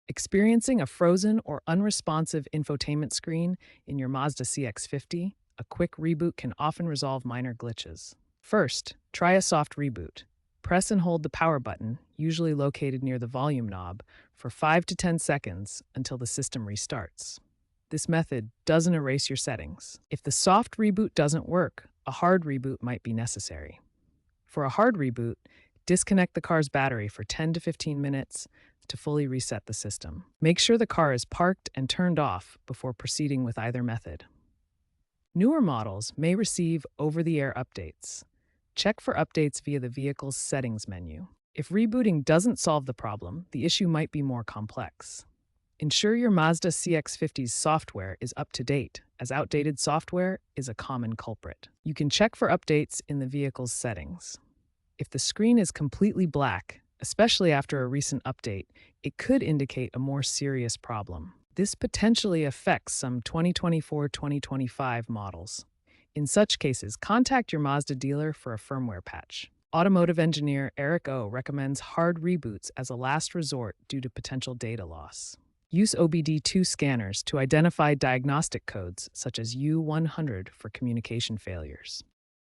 Experiencing a frozen or unresponsive infotainment screen in your Mazda CX-50, a quick reboot can often resolve minor glitches. First, try a soft reboot. Press and hold the power button, usually located near the volume knob, for 5 to 10 seconds until the system restarts. This method doesn't erase your settings. If the soft reboot doesn't work, a hard reboot might be necessary. For a hard reboot, disconnect the car's battery for 10 to 15 minutes to fully reset the system. Make sure the car is parked and turned off before proceeding with either method. Newer models may receive over-the-air updates. Check for updates via the vehicle's settings menu. If rebooting doesn't solve the problem, the issue might be more complex. Ensure your Mazda CX-50's software is up to date, as outdated software is a common culprit. You can check for updates in the vehicle's settings. If the screen is completely black, especially after a recent update, it could indicate a more serious problem. This potentially affects some 2024-2025 models. In such cases, contact your Mazda dealer for a firmware patch. Automotive engineer Eric O recommends hard reboots as a last resort due to potential data loss. Use OBD2 scanners to identify diagnostic codes such as U100 for communication failures.